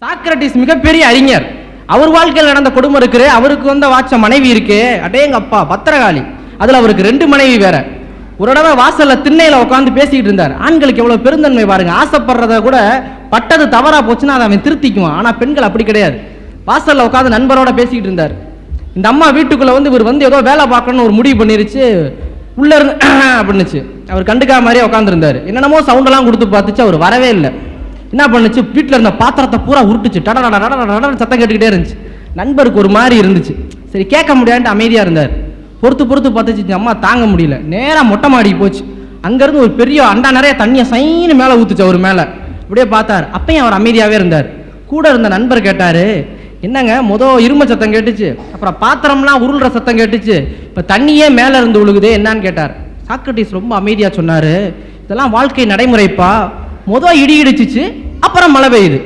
Socrates மிகப்பெரிய அறிஞர். அவர் வாழ்க்கையில் நடந்த கொடுமை இருக்கு. அவருக்கு வந்த வாச்ச மனைவி இருக்கு. அடேங்க அப்பா பத்திரகாளி. அதுல அவருக்கு 2 மனைவி வேற. ஒரு தடவை வாசல்ல திண்ணையில உட்காந்து பேசிக்கிட்டு இருந்தார். ஆண்களுக்கு எவ்வளவு பெருந்தன்மை பாருங்க. ஆசைப்படுறத கூட பட்டது தவறா போச்சுன்னா அதை அவன் திருத்திக்குவான். ஆனா பெண்கள் அப்படி கிடையாது. வாசல்ல உட்காந்து நண்பரோட பேசிக்கிட்டு இருந்தார். இந்த அம்மா வீட்டுக்குள்ள இவர் ஏதோ வேலை பார்க்கணும்னு ஒரு முடிவு பண்ணிருச்சு. உள்ள இருந்து அப்படின்னுச்சு. அவர் கண்டுக்காம மாதிரியே உட்காந்துருந்தாரு. என்னென்னமோ சவுண்டெல்லாம் கொடுத்து பார்த்துச்சு. அவர் வரவே இல்லை. என்ன பண்ணுச்சு, வீட்டில் இருந்த பாத்திரத்தை பூரா உருட்டுச்சு. டட சத்தம் கேட்டுக்கிட்டே இருந்துச்சு. நண்பருக்கு ஒரு மாதிரி இருந்துச்சு. சரி கேட்க முடியாதுன்ட்டு அமைதியா இருந்தார். பொறுத்து பார்த்துச்சு. அம்மா தாங்க முடியல. நேரா மொட்டை மாடி போச்சு. அங்கிருந்து ஒரு பெரிய அண்டா நிறைய தண்ணியை சைன்னு மேலே ஊத்துச்சு. அவர் மேல இப்படியே பார்த்தார். அப்பயும் அவர் அமைதியாவே இருந்தார். கூட இருந்த நண்பர் கேட்டாரு, என்னங்க இரும சத்தம் கேட்டுச்சு, அப்புறம் பாத்திரம்லாம் உருள்ற சத்தம் கேட்டுச்சு, இப்ப தண்ணியே மேல இருந்து விழுகுதே என்னன்னு கேட்டார். சாக்ரட்டிஸ் ரொம்ப அமைதியா சொன்னாரு, இதெல்லாம் வாழ்க்கை நடைமுறைப்பா. இடி இடிச்சிச்சு, அப்புறம் மழை பெய்யுது.